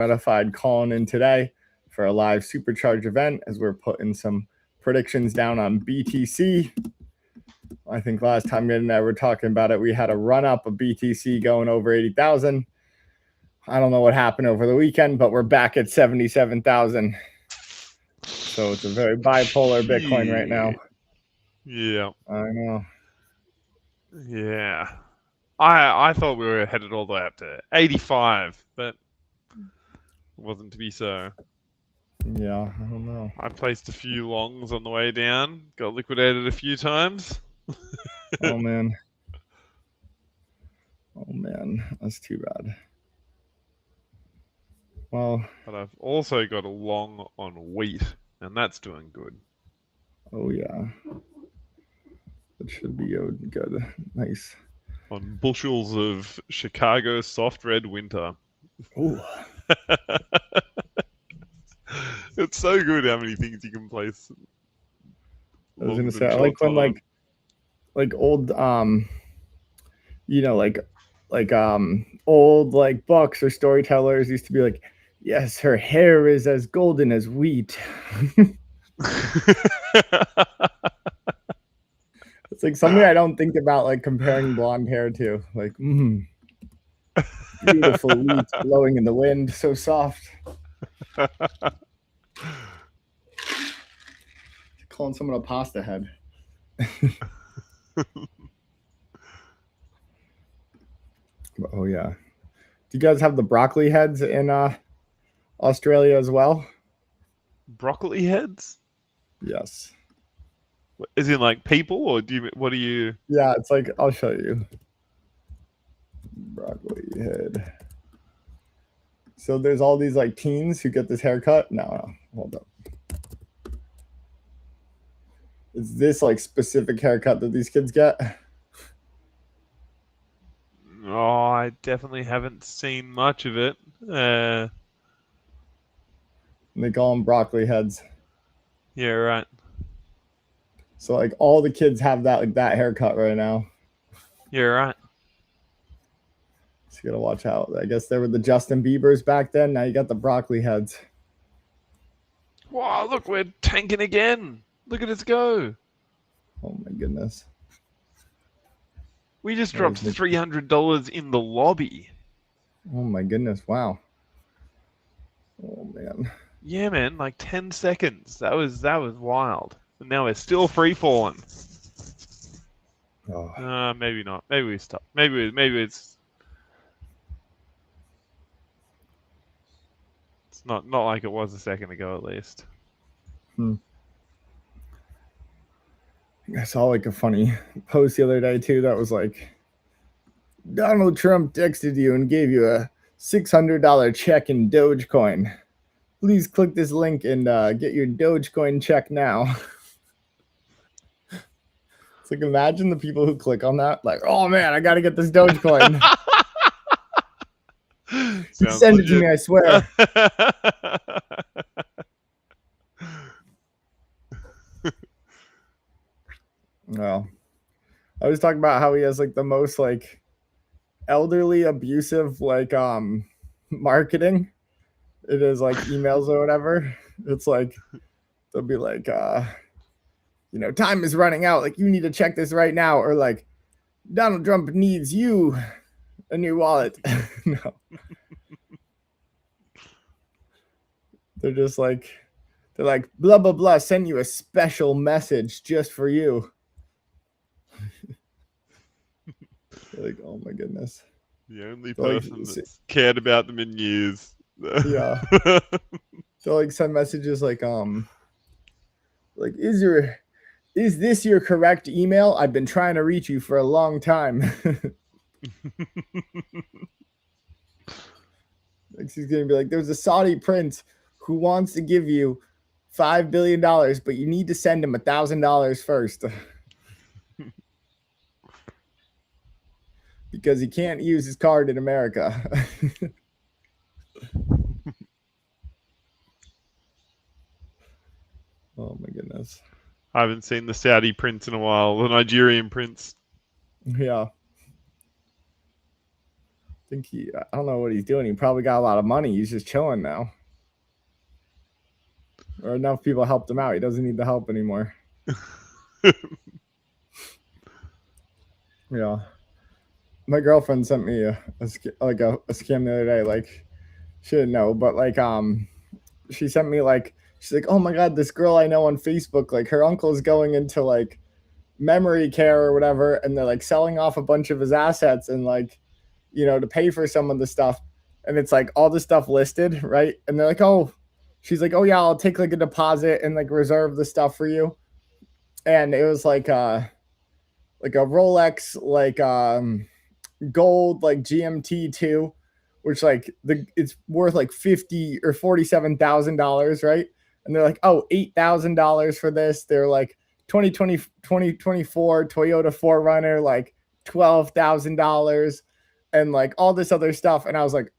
Metafide calling in today for a live supercharge event as we're putting some predictions down on BTC. I think last time me and I were talking about it, we had a run up of BTC going over 80,000. I don't know what happened over the weekend, but we're back at 77,000. So it's a very bipolar Bitcoin right now. Yeah. I know. Yeah. I thought we were headed all the way up to 85, but it wasn't to be so. Yeah, I don't know. I placed a few longs on the way down, got liquidated a few times. Oh, man. Oh, man. That's too bad. Well, but I've also got a long on wheat, and that's doing good. Oh, yeah. That should be good. Nice. On bushels of Chicago soft red winter. Ooh. It's so good how many things you can place. I was gonna say, I like when like old old like books or storytellers used to be like, yes, her hair is as golden as wheat. It's like something I don't think about, like comparing blonde hair to. Like, beautiful wheat blowing in the wind, so soft. Calling someone a pasta head. Oh yeah. Do you guys have the broccoli heads in Australia as well? Broccoli heads? Yes. Is it like people, or what do you? Yeah, it's like, I'll show you. Broccoli head. So there's all these like teens who get this haircut. No, hold up. It's this like specific haircut that these kids get. Oh, I definitely haven't seen much of it. And they call them broccoli heads. Yeah, right. So like all the kids have that haircut right now. Yeah, right. So you gotta watch out. I guess there were the Justin Biebers back then. Now you got the broccoli heads. Wow, look, we're tanking again. Look at us go. Oh my goodness. We just dropped $300 in the lobby. Oh my goodness, wow. Oh man. Yeah, man, like 10 seconds. That was wild. And now we're still free falling. Oh. Maybe not. Maybe we stop. Maybe it's not like it was a second ago at least. I saw like a funny post the other day too that was like, Donald Trump texted you and gave you a $600 check in Dogecoin. Please click this link and get your Dogecoin check now. It's like, imagine the people who click on that, like, oh man, I gotta get this Dogecoin. Send it to me, I swear. Well, I was talking about how he has like the most like elderly abusive like marketing. It is like emails or whatever. It's like they'll be like time is running out, like you need to check this right now, or like Donald Trump needs you in your wallet. No. They're just like blah blah blah, send you a special message just for you. Like, oh my goodness. The only person that's cared about them in years. Yeah. They'll like send messages like is this your correct email? I've been trying to reach you for a long time. Like she's gonna be like, there's a Saudi prince who wants to give you $5 billion, but you need to send him $1,000 first. Because he can't use his card in America. Oh my goodness. I haven't seen the Saudi prince in a while, the Nigerian prince. Yeah. think I don't know what he's doing. He probably got a lot of money. He's just chilling now. Or enough people helped him out. He doesn't need the help anymore. Yeah. My girlfriend sent me a scam the other day. Like, she didn't know, but like she sent me like, she's like, oh my god, this girl I know on Facebook, like her uncle's going into like memory care or whatever, and they're like selling off a bunch of his assets and like, you know, to pay for some of the stuff. And it's like all the stuff listed, right? And they're like, oh, she's like, oh yeah, I'll take like a deposit and like reserve the stuff for you. And it was like a Rolex, like gold, like GMT2, which like it's worth like $50 or $47,000, right? And they're like, oh, $8,000 for this. They're like 2024 Toyota 4Runner, like $12,000, and like all this other stuff. And I was like,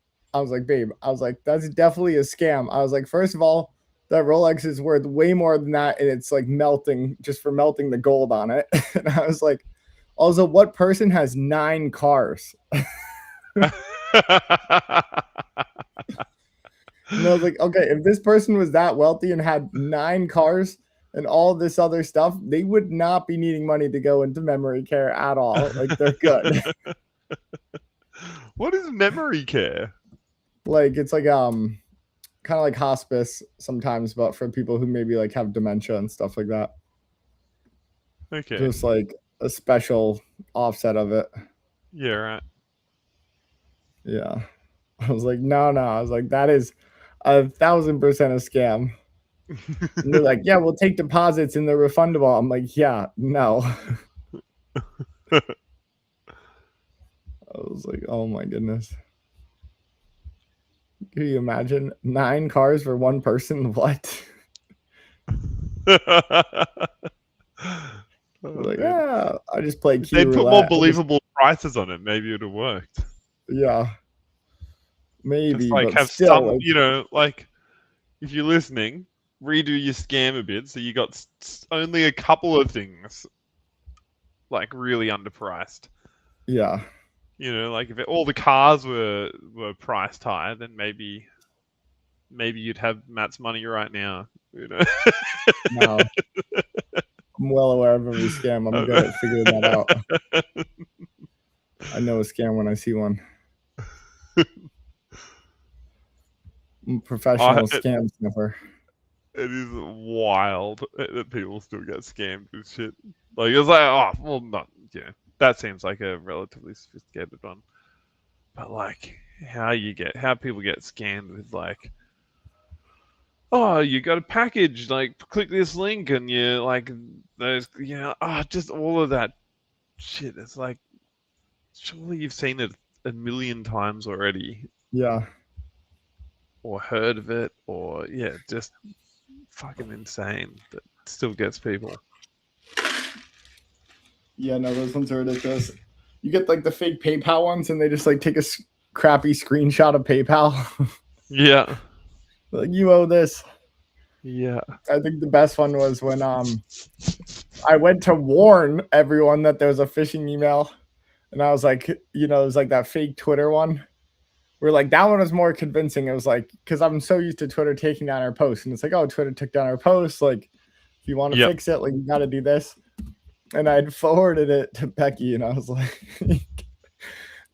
babe, I was like, that's definitely a scam. I was like, first of all, that Rolex is worth way more than that, and it's like melting just for melting the gold on it. And I was like, also, what person has 9 cars? And I was like, okay, if this person was that wealthy and had 9 cars and all this other stuff, they would not be needing money to go into memory care at all. Like, they're good. What is memory care? Like, it's like kind of like hospice sometimes, but for people who maybe like have dementia and stuff like that. Okay. Just like a special offset of it. Yeah, right. Yeah. I was like, no. I was like, that is 1,000% a scam. And they're like, yeah, we'll take deposits and they're refundable. I'm like, yeah, no. I was like, oh my goodness. Can you imagine 9 cars for one person? What? Like, yeah, I just played Q They'd put roulette. more believable prices on it. Maybe it would have worked. Yeah, maybe. Just like but have still, some, like, you know, like if you're listening, redo your scam a bit so you got only a couple of things like really underpriced. yeah. You know, like if all the cars were priced high, then maybe you'd have Matt's money right now. You know. No, I'm well aware of every scam. I'm good at figuring that out. I know a scam when I see one. I'm a professional scam sniffer. It is wild that people still get scammed with shit. Like it's like, oh, well, not yeah. That seems like a relatively sophisticated one, but like how people get scammed with like, oh, you got a package, like click this link and you like those, you know, just all of that shit. It's like, surely you've seen it a million times already. Yeah. Or heard of it, or yeah, just fucking insane that still gets people. Yeah, no, those ones are ridiculous. You get like the fake PayPal ones, and they just like take a crappy screenshot of PayPal. Yeah. Like, you owe this. Yeah. I think the best one was when I went to warn everyone that there was a phishing email, and I was like, you know, it was like that fake Twitter one. We're like, that one was more convincing. It was like, because I'm so used to Twitter taking down our posts, and it's like, oh, Twitter took down our posts. Like, if you want to fix it, like, you got to do this. And I'd forwarded it to Becky, and I was like,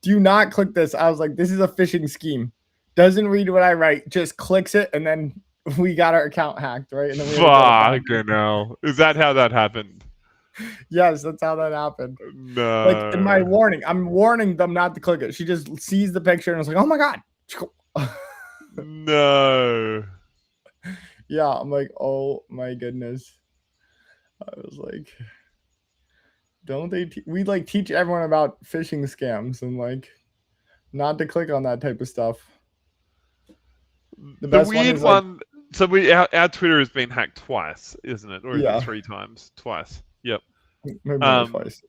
do not click this. I was like, this is a phishing scheme. Doesn't read what I write, just clicks it, and then we got our account hacked, right? And then we fucking hell. Is that how that happened? Yes, that's how that happened. No. Like, in my warning, I'm warning them not to click it. She just sees the picture and was like, oh my God. No. Yeah, I'm like, oh my goodness. I was like, don't they? We like teach everyone about phishing scams and like not to click on that type of stuff. The weird one. So our Twitter has been hacked twice, isn't it? Or is it 3 times? Twice. Yep. Maybe twice.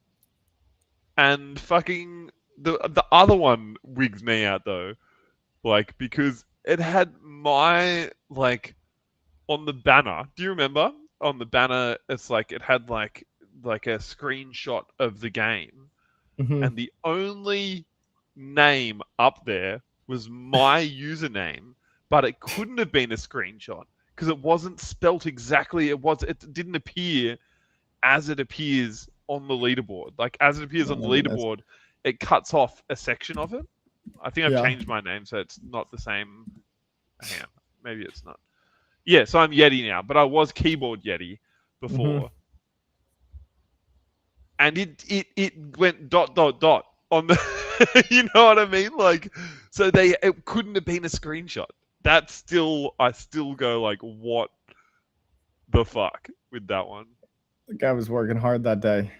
And fucking the other one wigs me out though, like because it had my like on the banner. Do you remember on the banner? It's like it had like a screenshot of the game, and the only name up there was my username, but it couldn't have been a screenshot because it wasn't spelt exactly. It didn't appear as it appears on the leaderboard. Like as it appears Oh on the my goodness. leaderboard, it cuts off a section of it. I think I've Yeah. changed my name so it's not the same. Hang on, maybe it's not. Yeah, so I'm Yeti now, but I was Keyboard Yeti before. And it went ... on the you know what I mean? Like, so it couldn't have been a screenshot. That's still, I still go like, what the fuck with that one? The guy was working hard that day.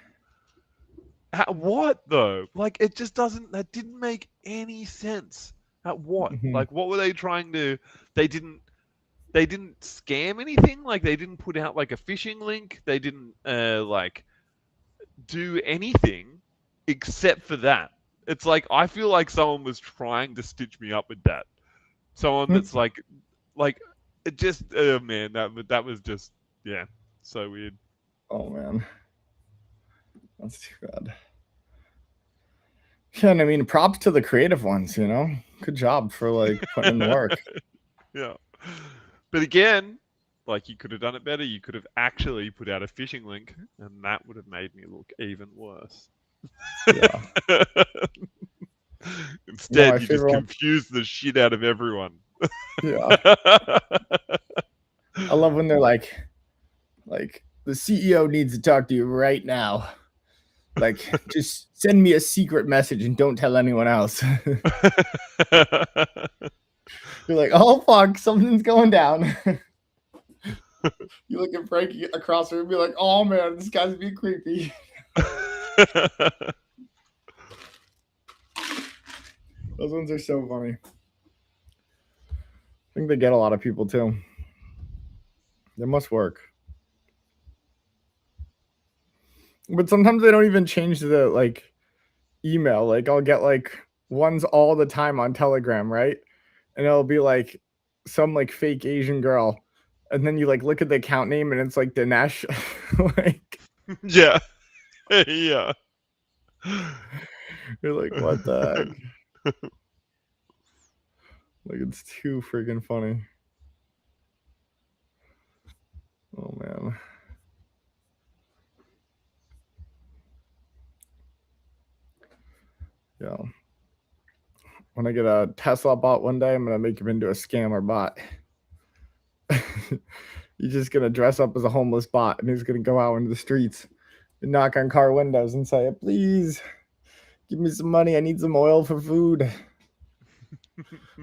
What though? Like, it just doesn't. That didn't make any sense. At what? Like, what were they trying to? They didn't. They didn't scam anything. Like, they didn't put out like a phishing link. They didn't like do anything except for that. It's like I feel like someone was trying to stitch me up with that. Someone that's like it just man, that was just, yeah, so weird. Oh man, that's too bad. Yeah, and I mean, props to the creative ones. Good job for like putting in the work. Yeah, but again, like you could have done it better. You could have actually put out a phishing link, and that would have made me look even worse. Yeah. Instead, you just favorite one. confused the shit out of everyone. Yeah. I love when they're like the CEO needs to talk to you right now. Like, just send me a secret message and don't tell anyone else. You're like, oh fuck, something's going down. You look at Frankie across the room and be like, oh man, this guy's being creepy. Those ones are so funny. I think they get a lot of people too. They must work. But sometimes they don't even change the like email. Like I'll get like ones all the time on Telegram, right? And it'll be like some like fake Asian girl. And then you like look at the account name and it's like Dinesh. Like yeah. Yeah. You're like, what the heck? Like it's too freaking funny. Oh man. Yeah. When I get a Tesla bot one day, I'm gonna make him into a scammer bot. He's just gonna dress up as a homeless bot and he's gonna go out into the streets and knock on car windows and say, please give me some money. I need some oil for food.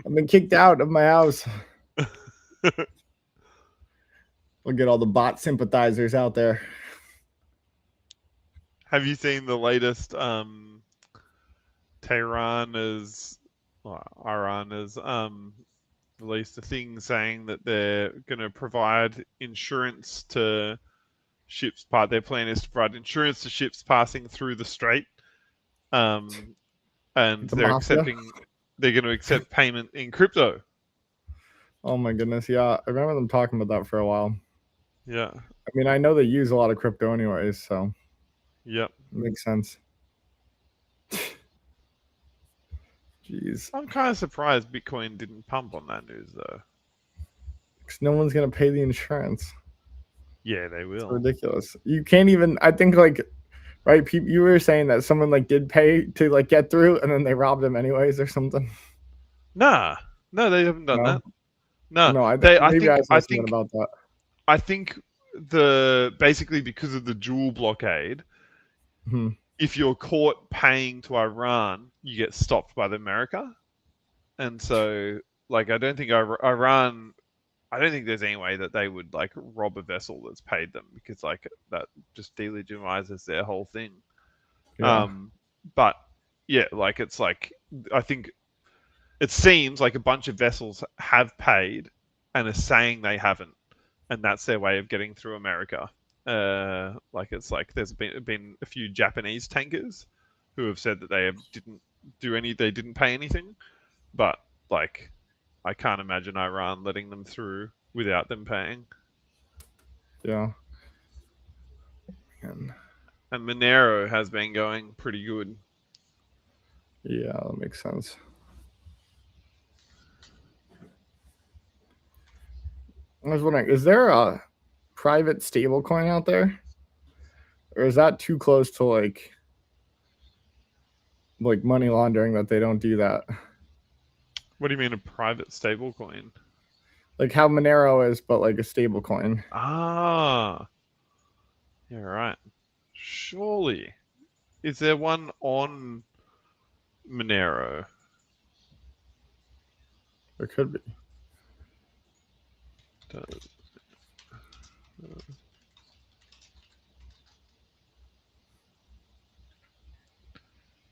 I've been kicked out of my house. We'll get all the bot sympathizers out there. Have you seen the latest Iran has released a thing saying that they're going to provide insurance to ships. Their plan is to provide insurance to ships passing through the strait, and they're going to accept payment in crypto. Oh my goodness, yeah, I remember them talking about that for a while. Yeah, I mean, I know they use a lot of crypto anyways, so yep, it makes sense. Jeez. I'm kind of surprised Bitcoin didn't pump on that news though. Because no one's gonna pay the insurance. Yeah, they will. It's ridiculous. You can't even. I think like, right? You were saying that someone like did pay to like get through, and then they robbed them anyways or something. No, they haven't done that. No, I think about that. I think basically because of the dual blockade, if you're caught paying to Iran, you get stopped by America, and so like I don't think Iran. I don't think there's any way that they would like rob a vessel that's paid them because like that just delegitimizes their whole thing. Yeah. But yeah, like it's like I think it seems like a bunch of vessels have paid and are saying they haven't, and that's their way of getting through America. Like it's like there's been a few Japanese tankers who have said that they didn't pay anything, but like I can't imagine Iran letting them through without them paying. Yeah. And Monero has been going pretty good. Yeah, that makes sense. I was wondering, is there a private stablecoin out there, or is that too close to like money laundering that they don't do that? What do you mean a private stablecoin? Like how Monero is, but like a stablecoin. Ah, yeah, right. Surely, is there one on Monero? There could be.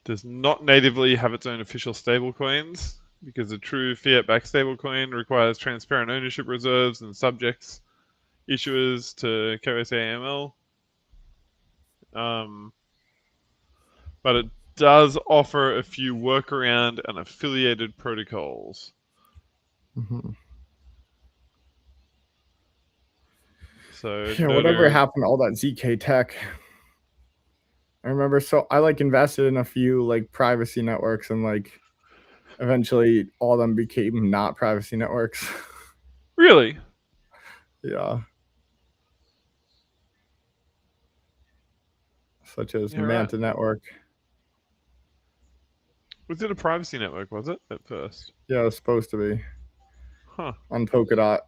Does not natively have its own official stablecoins because a true fiat-backed stablecoin requires transparent ownership reserves and subjects issuers to KYC AML. But it does offer a few workaround and affiliated protocols. Mm-hmm. So Yeah, whatever happened to all that ZK tech? I remember, so I like invested in a few like privacy networks, and like eventually all of them became not privacy networks. Really? Yeah. Such as Yeah, right. Manta Network. Was it a privacy network, was it, at first? Yeah, it was supposed to be. Huh. On Polkadot.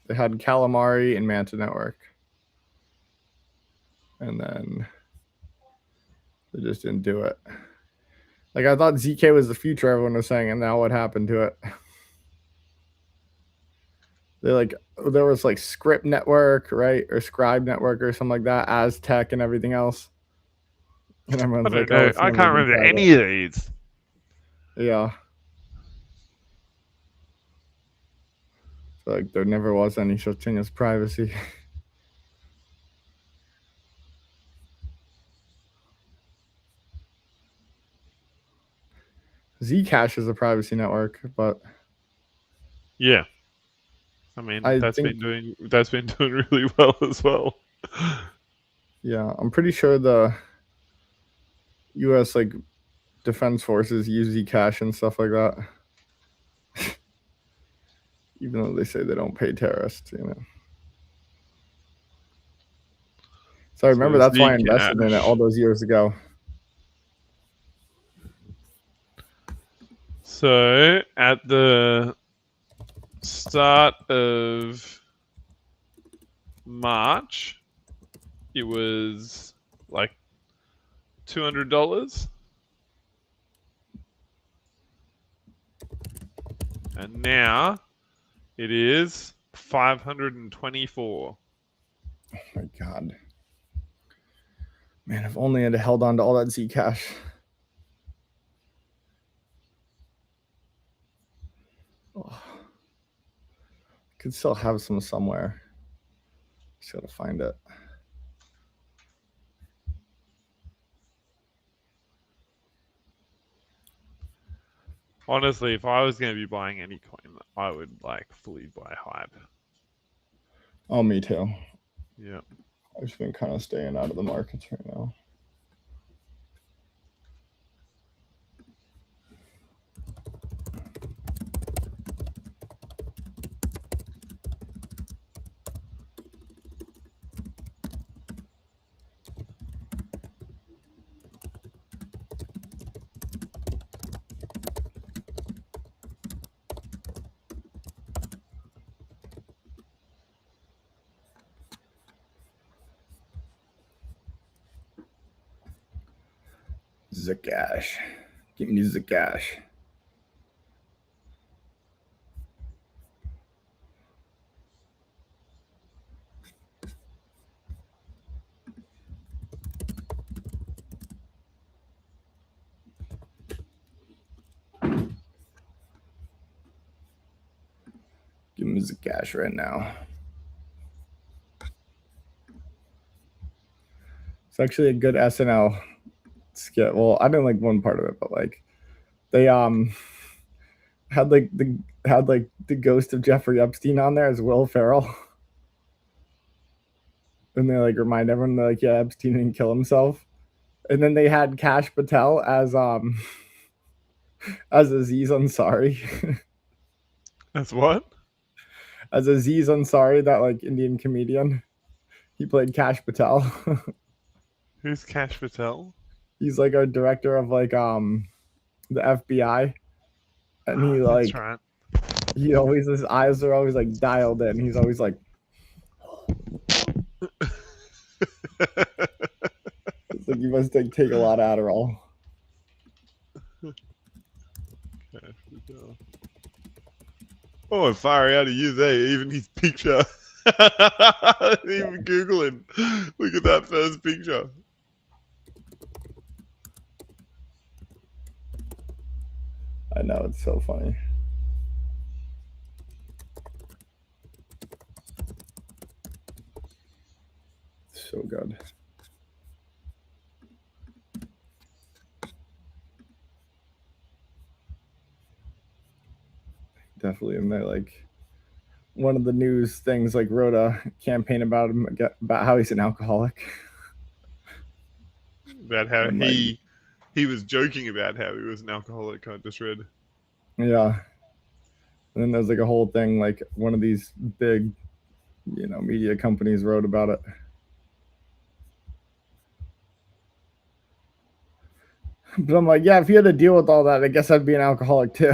They had Calamari and Manta Network. And then they just didn't do it. Like, I thought ZK was the future, everyone was saying, and now what happened to it? There was like Script Network, right? Or Scribe Network or something like that, Aztec and everything else. And I everyone's don't like, oh, know. it's I never can't been remember private. any of these. Yeah. So, like, there never was any such thing as privacy. Zcash is a privacy network, but Yeah. I mean, I that's think, been doing really well as well. yeah, I'm pretty sure the U.S. like defense forces use Zcash and stuff like that. Even though they say they don't pay terrorists, you know. So I remember that's why I invested in it all those years ago. So at the start of March, it was like $200, and now it is 524. Oh my god, man! If only I'd held on to all that Zcash. Oh, could still have some somewhere. Just gotta find it. Honestly, if I was going to be buying any coin, I would like fully buy hype. Oh, me too. Yeah. I've just been kind of staying out of the markets right now. Zcash. Give me Zcash. Give me Zcash right now. It's actually a good SNL skit. Well, I didn't like one part of it, but like they had the ghost of Jeffrey Epstein on there as Will Ferrell. And they like remind everyone that like, yeah, Epstein didn't kill himself. And then they had Cash Patel as As Aziz Ansari. That's what? As Aziz Ansari, that like Indian comedian. He played Cash Patel. Who's Cash Patel? He's like our director of like the FBI. And he That's like right. he always his eyes are always like dialed in. He's always like it's like you must take a lot of Adderall. Cash Patel. Oh, far out of you there. Even his picture. Even Google him. Look at that first picture. I know, it's so funny. So good. Definitely in there, like one of the news things like wrote a campaign about him about how he's an alcoholic. About how And, like, he was joking about how he was an alcoholic, I just read. yeah. And then there's like a whole thing, like one of these big, media companies wrote about it. But I'm like, yeah, if you had to deal with all that, I guess I'd be an alcoholic too.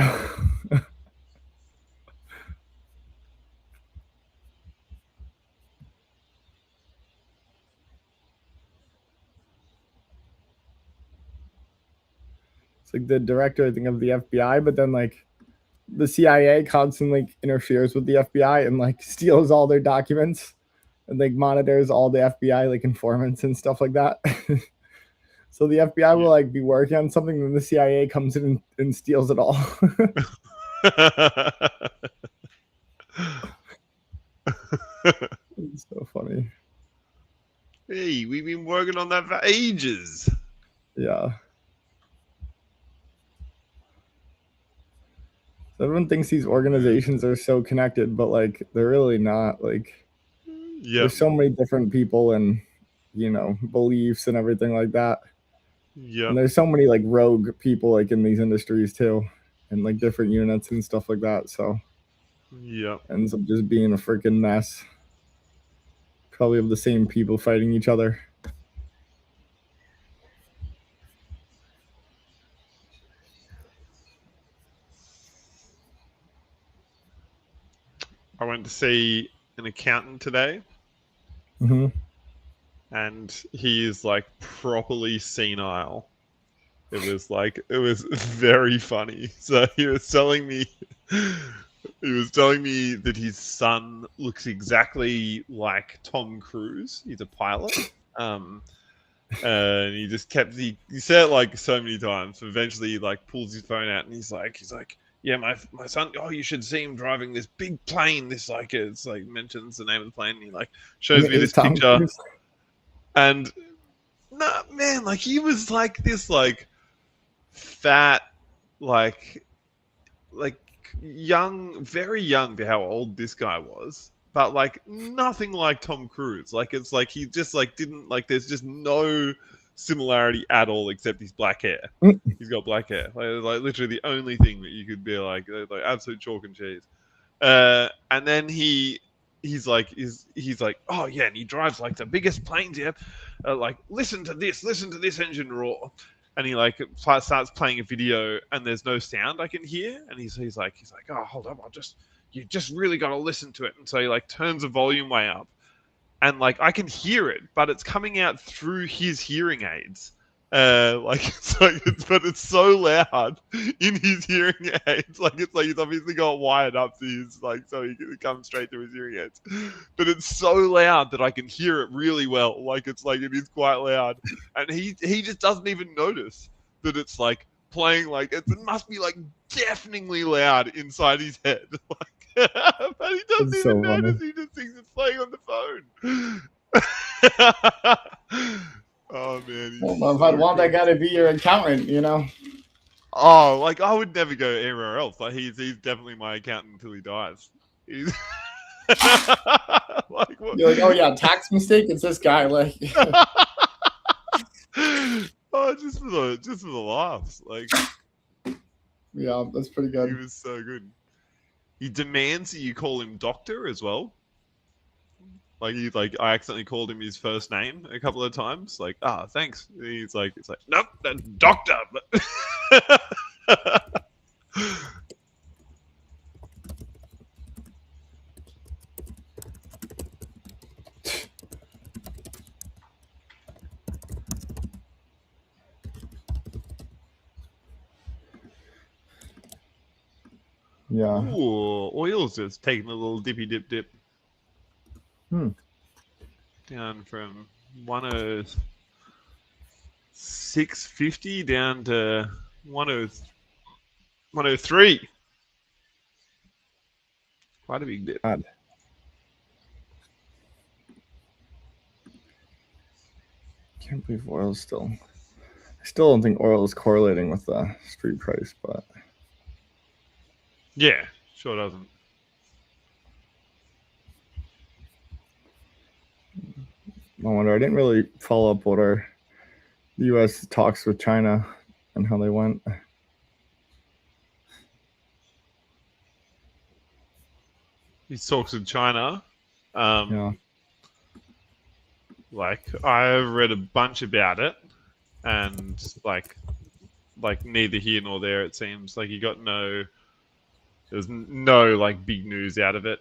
It's like the director, I think, of the FBI, but then like the CIA constantly interferes with the FBI and like steals all their documents and like monitors all the FBI like informants and stuff like that. So the FBI will like be working on something, and the CIA comes in and steals it all. It's so funny. Hey, we've been working on that for ages. Yeah. Everyone thinks these organizations are so connected, but like they're really not. Like, there's so many different people and beliefs and everything like that. Yeah. And there's so many like rogue people like in these industries too, and like different units and stuff like that. So ends up just being a freaking mess. Probably of the same people fighting each other. I went to see an accountant today. Mm-hmm. And he is like properly senile. It was very funny. So he was telling me that his son looks exactly like Tom Cruise. He's a pilot. And he just he said it like so many times. Eventually he like pulls his phone out and he's like, yeah, my son, oh, you should see him driving this big plane. This like it's like mentions the name of the plane and he like shows me this picture. And nah, man, like he was like this like fat, like young, very young to how old this guy was, but like nothing like Tom Cruise. Like it's like he just like didn't like. There's just no similarity at all except his black hair. He's got black hair. Like literally the only thing that you could be like absolute chalk and cheese. And then he's like, oh yeah, and he drives like the biggest planes yet. Like listen to this engine roar, and he like starts playing a video, and there's no sound I can hear, and he's like, oh hold up, you just really got to listen to it, and so he like turns the volume way up, and like I can hear it, but it's coming out through his hearing aids. But it's so loud in his hearing aids. Like it's like he's obviously got wired up to his so he can come straight to his hearing aids. But it's so loud that I can hear it really well. Like it is quite loud, and he just doesn't even notice that it's like playing. Like it must be like deafeningly loud inside his head. But he doesn't even notice. He just thinks it's playing on the phone. Oh man! Well, if I'd want that guy to be your accountant, Oh, like I would never go anywhere else. Like he's definitely my accountant until he dies. He's like what? You're like, oh yeah, tax mistake. It's this guy. Like, oh, just for the laughs. Like, Yeah, that's pretty He good. was so good. He demands that you call him doctor as well. Like I accidentally called him his first name a couple of times. Like, thanks. He's like, nope, that's doctor. Yeah. Ooh, oil's just taking a little dippy dip Hmm. down from 106.50 down to 103. Quite a big dip. God. Can't believe oil's still. I still don't think oil is correlating with the street price, but Yeah, sure doesn't. I wonder. I didn't really follow up what our the U.S. talks with China and how they went. He talks with China. Yeah. Like I've read a bunch about it, and neither here nor there. It seems like you got there's no like big news out of it.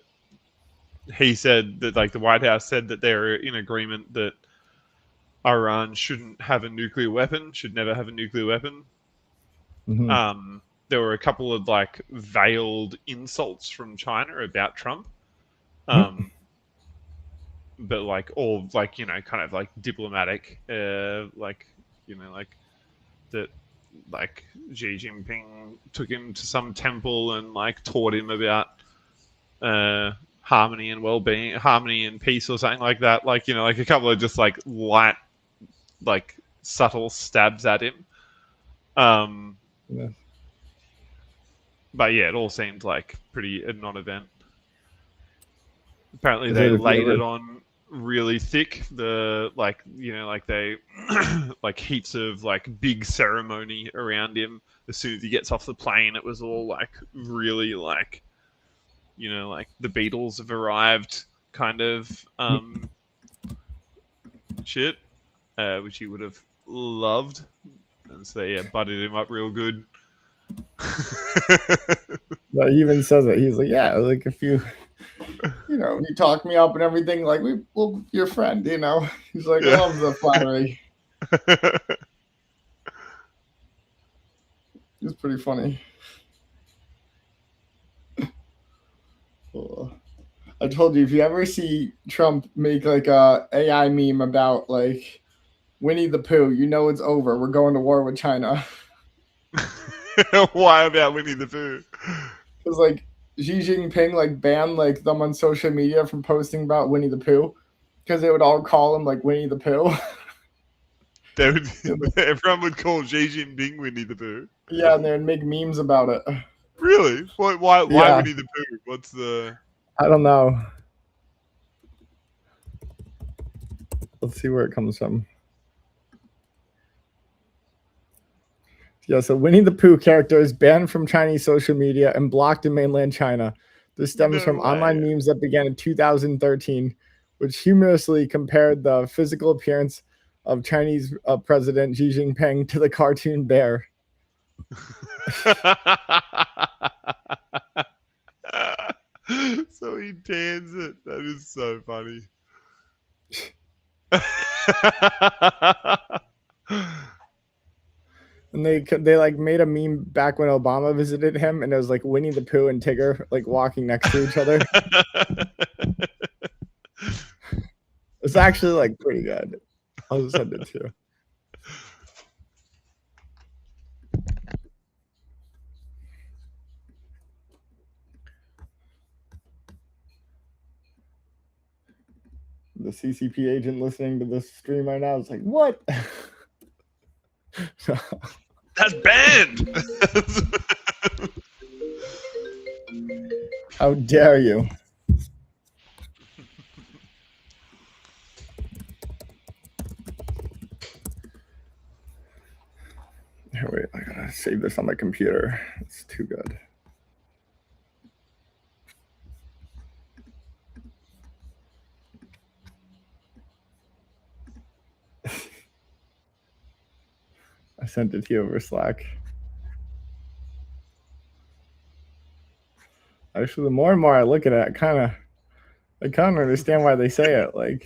He said that like the White House said that they're in agreement that Iran shouldn't have a nuclear weapon, should never have a nuclear weapon. Mm-hmm. There were a couple of like veiled insults from China about Trump. Mm-hmm. But like all like kind of like diplomatic, like like that, like Xi Jinping took him to some temple and like taught him about harmony and well-being, harmony and peace, or something like that. Like like a couple of just like light, like subtle stabs at him. Yeah. But yeah, it all seemed like pretty a non-event. Apparently, Is they it if you laid it ever? on really thick. The like like they like heaps of like big ceremony around him. As soon as he gets off the plane, it was all like really like like the Beatles have arrived kind of shit, which he would have loved. And so yeah, butted him up real good. But he even says it. He's like, yeah, like if you, you talk me up and everything, like we'll be your friend. He's like, I Yeah. love the flattery. It's pretty funny. Oh. I told you if you ever see Trump make like a AI meme about like Winnie the Pooh, you know it's over. We're going to war with China. Why about Winnie the Pooh? Because like Xi Jinping like banned like them on social media from posting about Winnie the Pooh because they would all call him like Winnie the Pooh. Everyone would call Xi Jinping Winnie the Pooh. Yeah, and they'd make memes about it. Really? Why Yeah, Winnie the Pooh? What's the? I don't know. Let's see where it comes from. Yeah, so Winnie the Pooh character is banned from Chinese social media and blocked in mainland China. This stems No from online way. memes that began in 2013, which humorously compared the physical appearance of Chinese President Xi Jinping to the cartoon bear. So he tans it. That is so funny. And they like made a meme back when Obama visited him, and it was like Winnie the Pooh and Tigger like walking next to each other. It's actually like pretty good. I'll just send it to you. The CCP agent listening to this stream right now is like, what? That's banned. How dare you? Here, wait, I gotta save this on my computer. It's too good. I sent it to you over Slack. Actually, the more and more I look at it, I kind of understand why they say it. Like,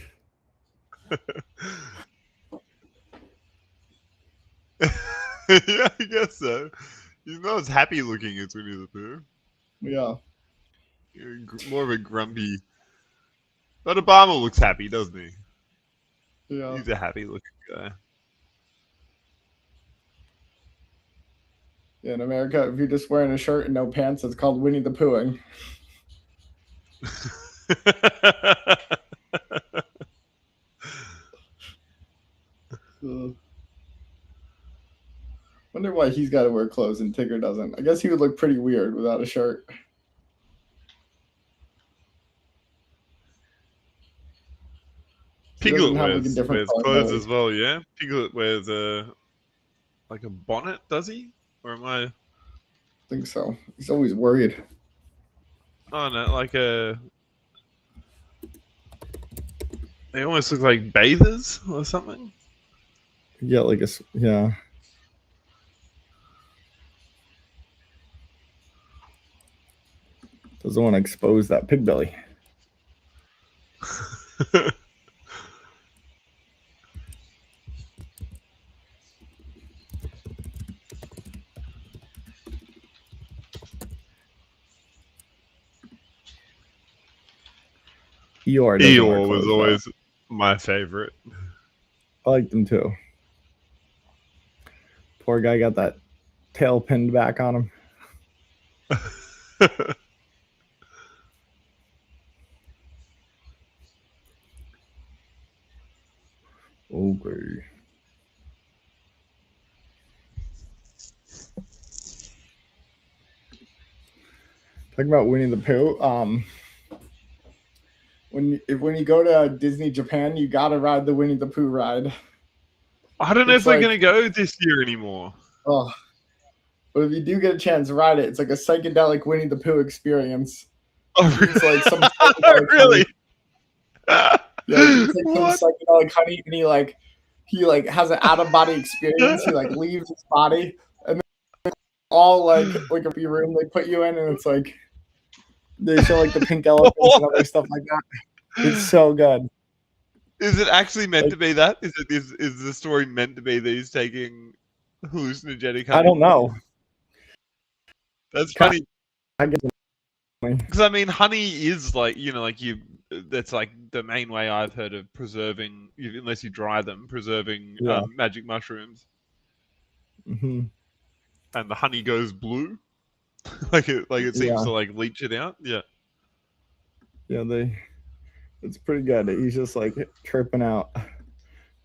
yeah, I guess so. He's not as happy looking as Winnie the Pooh. yeah, More of a grumpy. But Obama looks happy, doesn't he? yeah. He's a happy looking guy. Yeah, in America, if you're just wearing a shirt and no pants, it's called Winnie the Poohing. Wonder why he's got to wear clothes and Tigger doesn't. I guess he would look pretty weird without a shirt. Piglet wears clothes as well, yeah? Piglet wears like a bonnet, does he? Or am I... I think so. He's always worried. Oh, no, like a... They almost look like bathers or something. Yeah, like a... Yeah. Doesn't want to expose that pig belly. Eeyore was always my favorite. I liked him too. Poor guy got that tail pinned back on him. Okay. Talking about Winnie the Pooh, when you go to Disney Japan, you gotta ride the Winnie the Pooh ride. I don't know if they're gonna go this year anymore. Oh, but if you do get a chance to ride it, it's like a psychedelic Winnie the Pooh experience. Oh, it's like some really? Yeah, it's like some psychedelic honey, and he has an out of body experience. He like leaves his body, and then all like a room they put you in, and it's like they show like the pink elephants and other stuff like that. It's so good. Is it actually meant to be that? Is the story meant to be that he's taking hallucinogenic honey? I don't know. That's funny. Because I mean, honey is like that's like the main way I've heard of preserving, unless you dry them, preserving magic mushrooms. Mm-hmm. And the honey goes blue, like it seems to like leach it out. Yeah. Yeah, it's pretty good. He's just like tripping out.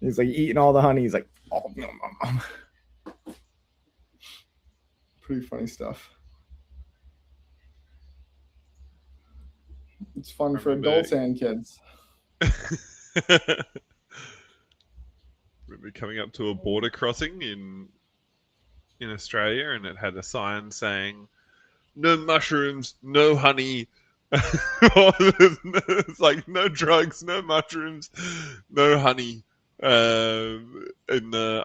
He's like eating all the honey. He's like, oh, pretty funny stuff. It's fun for adults and kids. Remember coming up to a border crossing in Australia, and it had a sign saying, "No mushrooms, no honey." It's like no drugs, no mushrooms, no honey. In the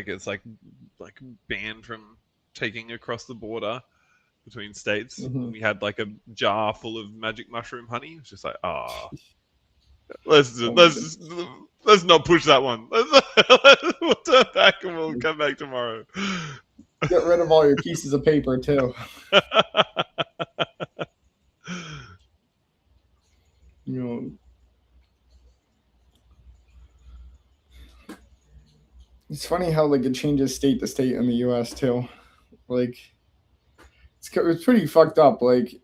it's like banned from taking across the border between states. Mm-hmm. We had like a jar full of magic mushroom honey. It's just like, let's not push that one. We'll turn back and we'll come back tomorrow. Get rid of all your pieces of paper too. It's funny how like it changes state to state in the U.S. too. Like it's pretty fucked up. Like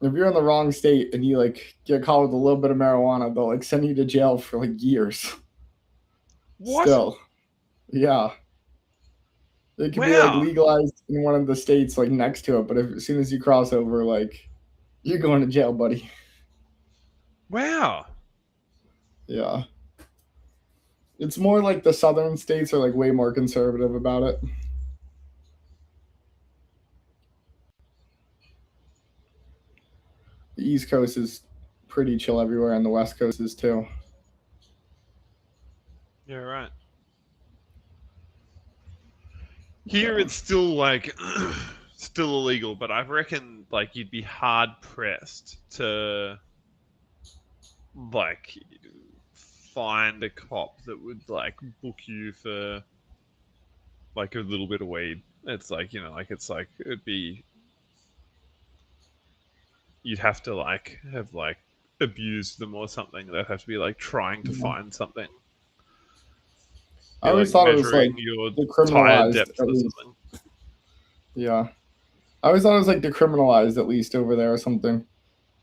if you're in the wrong state and you like get caught with a little bit of marijuana, they'll like send you to jail for like years. What? Still, yeah. It can be like legalized in one of the states like next to it, but as soon as you cross over, like you're going to jail, buddy. Wow. Yeah. It's more like the southern states are like way more conservative about it. The East Coast is pretty chill everywhere, and the West Coast is too. Yeah, right. Here it's still like still illegal, but I reckon like you'd be hard pressed to like find a cop that would like book you for like a little bit of weed. It's like, you know, like it's like it'd be you'd have to like have like abused them or something. They'd have to be like trying to Yeah. find something. I Be like always thought it was like measuring your tire decriminalized depth at or least. something. Yeah. I always thought it was like decriminalized at least over there or something.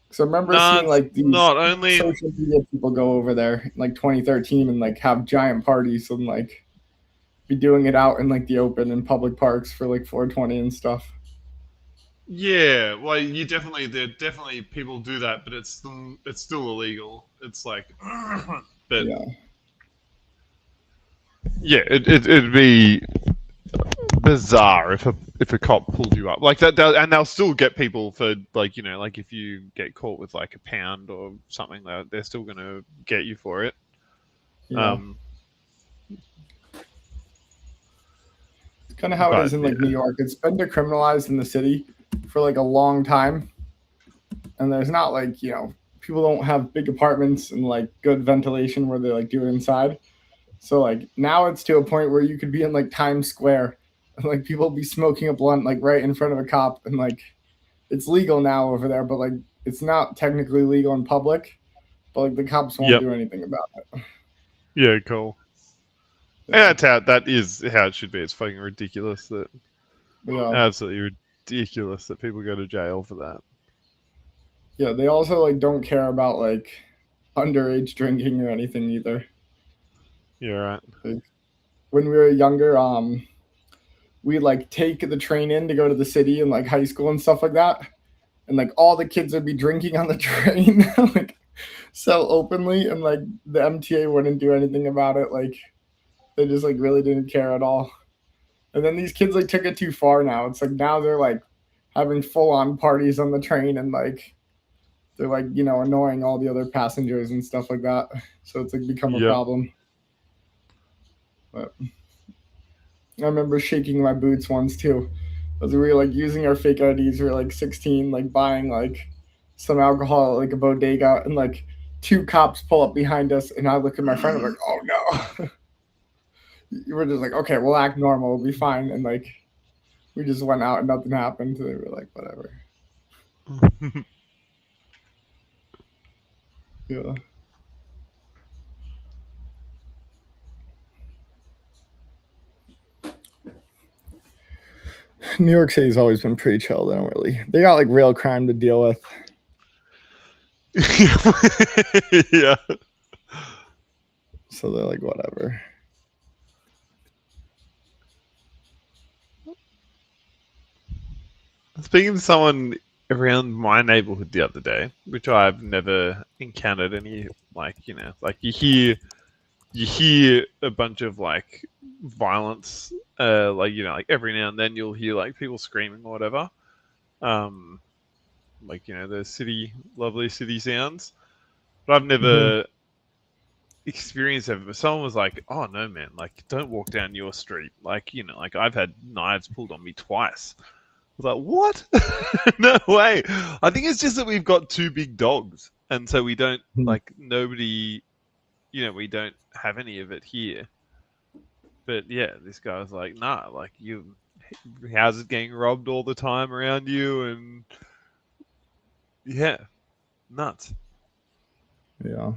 Because I remember Nah, seeing it's like these not only in social media people go over there in like 2013 and like have giant parties and like be doing it out in like the open in public parks for like 420 and stuff. yeah, well, you definitely there definitely people do that, but it's still illegal. It's like, but Yeah. yeah, it'd be bizarre if a cop pulled you up like that, and they'll still get people for like, you know, like if you get caught with like a pound or something, they're still gonna get you for it. Yeah. Um, It's kind of how it but is in yeah, like New York. It's been decriminalized in the city for like a long time. And there's not like, people don't have big apartments and like good ventilation where they like do it inside. So like now it's to a point where you could be in like Times Square and like people be smoking a blunt like right in front of a cop, and like it's legal now over there, but like it's not technically legal in public. But like the cops won't yep, do anything about it. yeah, cool. And Yeah. that is how it should be. It's fucking ridiculous that Yeah. absolutely ridiculous that people go to jail for that. Yeah. They also like don't care about like underage drinking or anything either. Yeah, right. Like, when we were younger, we like take the train in to go to the city and like high school and stuff like that, and like all the kids would be drinking on the train like so openly, and like the MTA wouldn't do anything about it. Like they just like really didn't care at all. And then these kids like took it too far now. It's like now they're like having full on parties on the train, and like they're like, annoying all the other passengers and stuff like that. So it's like become a Yep. problem. But I remember shaking my boots once too. As we were like using our fake IDs, we were like 16, like buying like some alcohol at like a bodega, and like two cops pull up behind us, and I look at my friend, I'm like, oh no. You were just like, okay, we'll act normal, we'll be fine. And like we just went out and nothing happened. So they were like, whatever. Yeah. New York City's always been pretty chill. They got like real crime to deal with. Yeah. So they're like, whatever. Speaking to someone around my neighborhood the other day, which I've never encountered any like, you know, like you hear a bunch of like violence, like, you know, like every now and then you'll hear like people screaming or whatever. Like, you know, the lovely city sounds. But I've never experienced it. But someone was like, "Oh no, man! Like, don't walk down your street." Like, you know, like I've had knives pulled on me twice. I was like, "What? No way!" I think it's just that we've got two big dogs, and so we don't like nobody. You know, we don't have any of it here. But yeah, this guy was like, "Nah, like houses getting robbed all the time around you, and yeah, nuts." Yeah.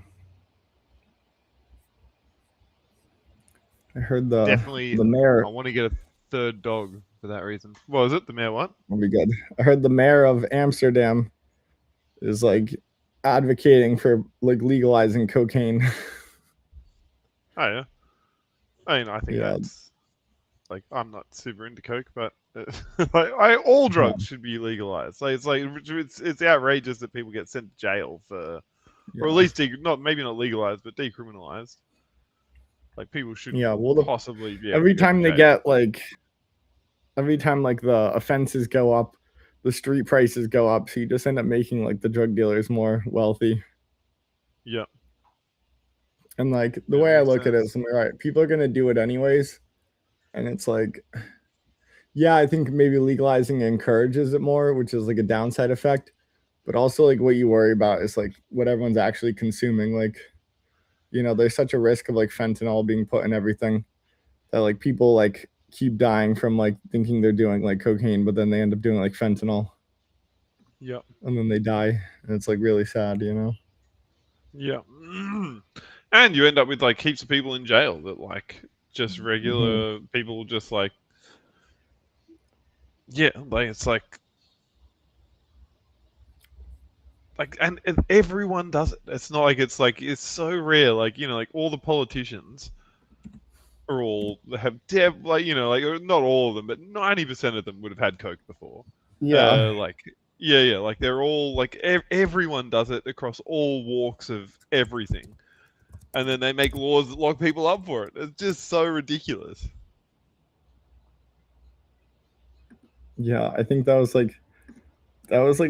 I heard Definitely, the mayor. I want to get a third dog for that reason. What was it? The mayor what? Will be good. I heard the mayor of Amsterdam is like advocating for like legalizing cocaine. Oh yeah. I mean, I think Yeah. that's like I'm not super into coke, but like all drugs should be legalized. Like it's outrageous that people get sent to jail for, or at least not maybe not legalized, but decriminalized. Like people shouldn't possibly be able every to go to time they jail. get like every time like the offenses go up, the street prices go up, so you just end up making like the drug dealers more wealthy. Yep. And like the Yeah, way I makes look at it sense. is, I'm like, all right, people are gonna do it anyways, and it's like, yeah, I think maybe legalizing encourages it more, which is like a downside effect. But also, like, what you worry about is like what everyone's actually consuming. Like, there's such a risk of like fentanyl being put in everything that like people like keep dying from like thinking they're doing like cocaine, but then they end up doing like fentanyl Yep. and then they die. And it's like really sad. Yeah. And you end up with like heaps of people in jail that like just Hmm. regular people just like, yeah, like it's and everyone does it. It's not like it's so rare. Like, like all the politicians are all have like not all of them, but 90% of them would have had coke before. Yeah. Like yeah, like they're all like everyone does it across all walks of everything, and then they make laws that lock people up for it. It's just so ridiculous. Yeah. I think that was like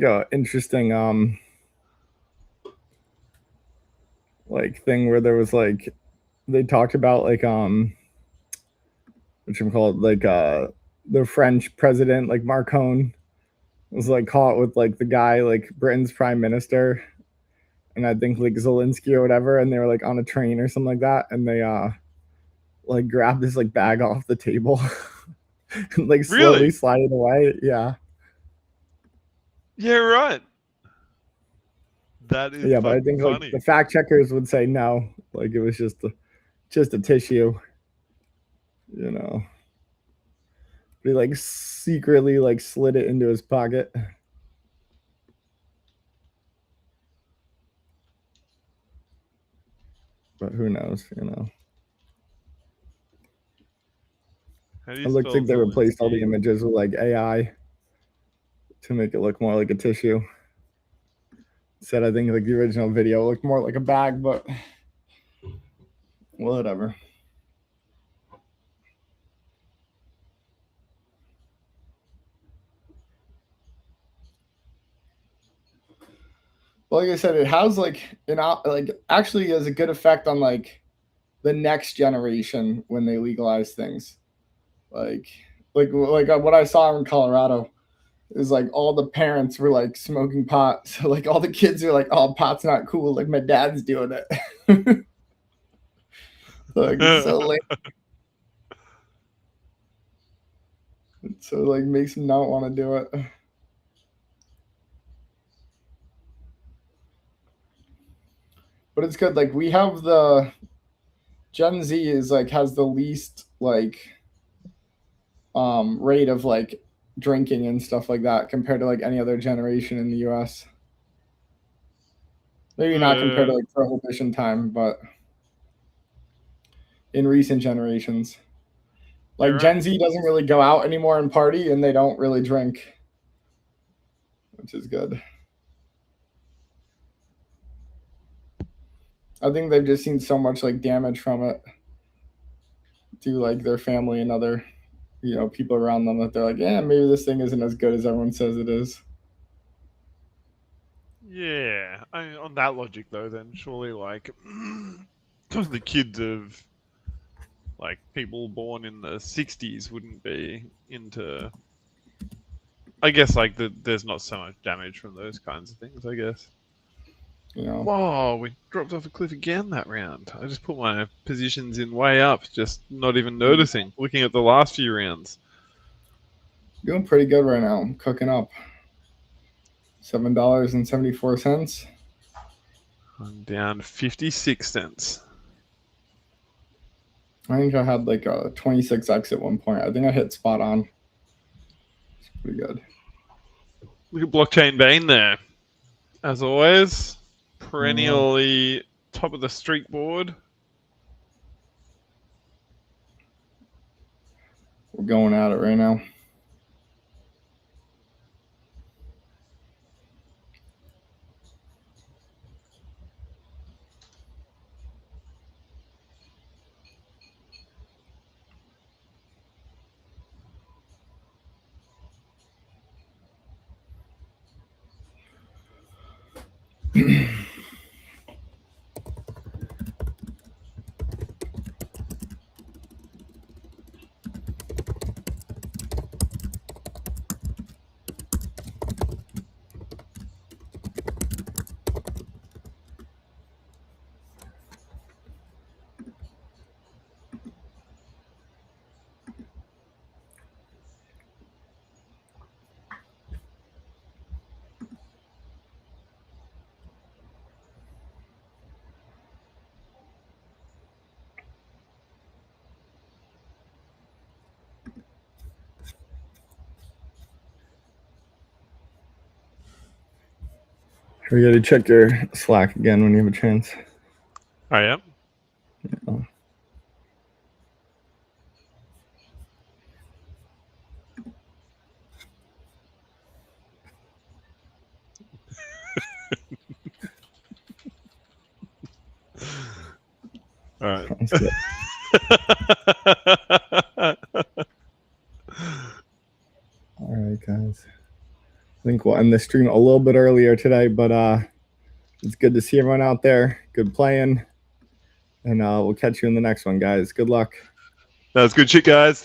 a interesting like thing where there was like they talked about like which I'm called like the French president like Macron was like caught with like the guy like Britain's prime minister, and I think like Zelensky or whatever, and they were like on a train or something like that, and they like grabbed this like bag off the table and like slowly Really? slide it away. Yeah. Yeah, right. That is Yeah, but I fucking think like funny. the fact checkers would say no, like it was just a tissue, you know. He like secretly like slid it into his pocket. But who knows. How do you It looks spell like they replaced all the Zelensky? images with like AI to make it look more like a tissue. Said I think like the original video looked more like a bag, but whatever. Like I said, it has like like actually has a good effect on like the next generation when they legalize things. Like like what I saw in Colorado is like all the parents were like smoking pot, so like all the kids are like, "Oh, pot's not cool. Like my dad's doing it." Like it's so lame. So like makes them not want to do it. But it's good. Like we have the Gen Z is like has the least like rate of like drinking and stuff like that compared to like any other generation in the US. Maybe not compared to uh, like prohibition time, but in recent generations. you're Like right. Gen Z doesn't really go out anymore and party and they don't really drink, which is good. I think they've just seen so much like damage from it to like their family and other, people around them that they're like, yeah, maybe this thing isn't as good as everyone says it is. Yeah. I mean, on that logic, though, then surely like the kids of like people born in the '60s wouldn't be into. I guess like there's not so much damage from those kinds of things. I guess. You know, Whoa, we dropped off a cliff again that round. I just put my positions in way up, just not even noticing. Looking at the last few rounds. doing pretty good right now. I'm cooking up. $7.74. I'm down 56 cents. I think I had like a 26x at one point. I think I hit spot on. It's pretty good. Look at Blockchain Bane there. As always, Yeah, perennially top of the street board. we're going at it right now. We got to check your Slack again when you have a chance. I am. Yeah. All right. All right, guys. I think we'll end the stream a little bit earlier today, but it's good to see everyone out there. Good playing. And we'll catch you in the next one, guys. Good luck. That's good shit, guys.